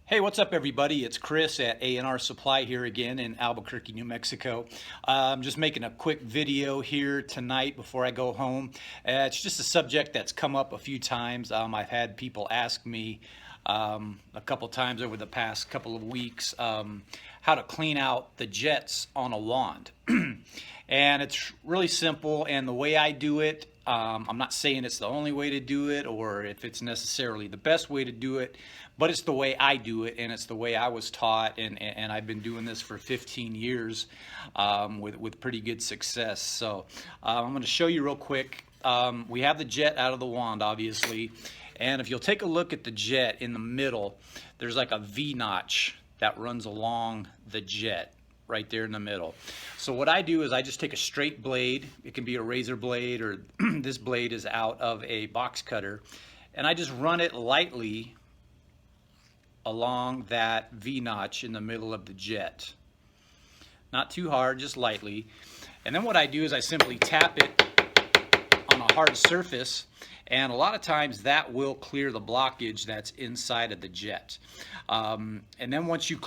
Hey, what's up everybody? It's Chris at A&R Supply here again in Albuquerque, New Mexico. I'm just making a quick video here tonight before I go home. It's just a subject that's come up a few times. I've had people ask me a couple times over the past couple of weeks how to clean out the jets on a wand. And it's really simple, and the way I do it, I'm not saying it's the only way to do it or if it's necessarily the best way to do it, but it's the way I do it, and it's the way I was taught, and I've been doing this for 15 years with pretty good success. So I'm going to show you real quick. We have the jet out of the wand, obviously, and if you'll take a look at the jet in the middle, there's like a V notch that runs along the jet right there in the middle. So what I do is I just take a straight blade. It can be a razor blade, or this blade is out of a box cutter, and I just run it lightly along that V notch in the middle of the jet. Not too hard, just lightly. And then what I do is I simply tap it on a hard surface, and a lot of times that will clear the blockage that's inside of the jet. And then once you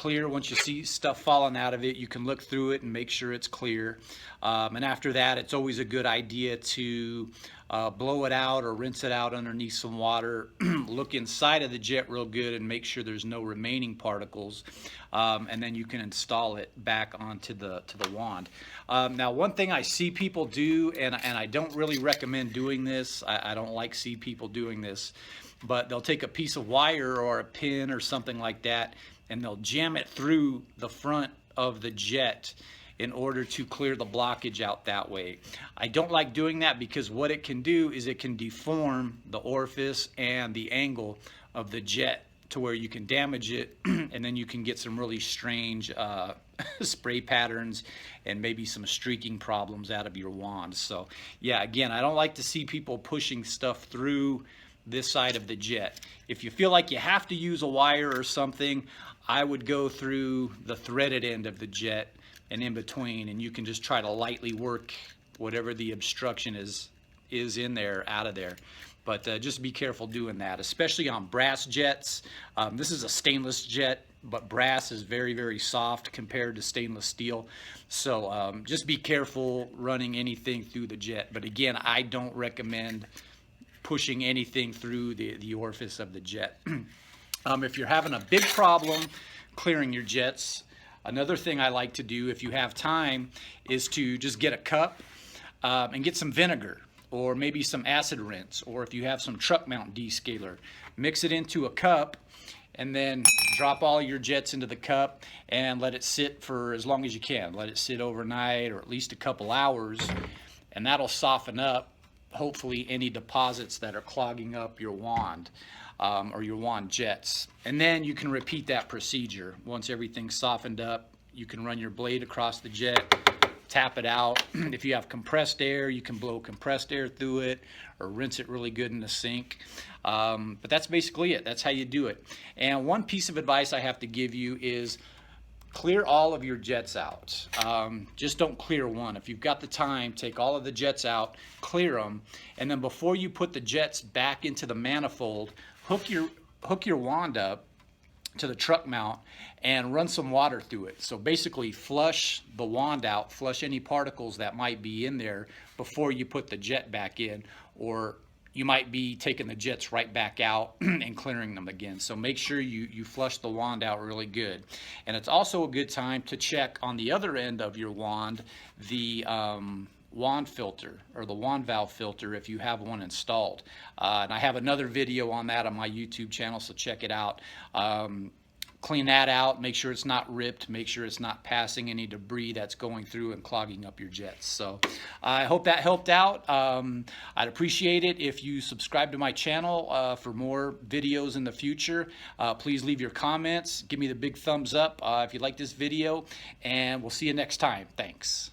see stuff falling out of it, you can look through it and make sure it's clear. And after that, it's always a good idea to blow it out or rinse it out underneath some water. Look inside of the jet real good and make sure there's no remaining particles. And then you can install it back onto the wand. Now, one thing I see people do, and I don't really recommend doing this, I don't like see people doing this, but they'll take a piece of wire or a pin or something like that, and they'll jam it through the front of the jet in order to clear the blockage out that way. I don't like doing that because what it can do is it can deform the orifice and the angle of the jet to where you can damage it, and then you can get some really strange spray patterns and maybe some streaking problems out of your wand. So yeah, again, I don't like to see people pushing stuff through this side of the jet. If you feel like you have to use a wire or something, I would go through the threaded end of the jet and in between, and you can just try to lightly work whatever the obstruction is in there out of there. But just be careful doing that, especially on brass jets. This is a stainless jet, but brass is very, very soft compared to stainless steel. So just be careful running anything through the jet. But again, I don't recommend pushing anything through the orifice of the jet. If you're having a big problem clearing your jets, another thing I like to do if you have time is to just get a cup and get some vinegar, or maybe some acid rinse, or if you have some truck mount descaler, mix it into a cup and then drop all your jets into the cup and let it sit for as long as you can. Let it sit overnight or at least a couple hours, and that'll soften up hopefully any deposits that are clogging up your wand or your wand jets. And then you can repeat that procedure. Once everything's softened up, you can run your blade across the jet, tap it out. If you have compressed air, you can blow compressed air through it or rinse it really good in the sink. But that's basically it. That's how you do it. And one piece of advice I have to give you is clear all of your jets out. Just don't clear one. If you've got the time, take all of the jets out, clear them, and then before you put the jets back into the manifold, hook your wand up to the truck mount and run some water through it. So basically flush the wand out, flush any particles that might be in there before you put the jet back in, or you might be taking the jets right back out and clearing them again. So make sure you flush the wand out really good. And it's also a good time to check on the other end of your wand the wand filter, or the wand valve filter, if you have one installed. And I have another video on that on my YouTube channel, so check it out. Clean that out, make sure it's not ripped, make sure it's not passing any debris that's going through and clogging up your jets. So I hope that helped out. I'd appreciate it if you subscribe to my channel for more videos in the future. Please leave your comments, give me the big thumbs up if you like this video, and we'll see you next time. Thanks.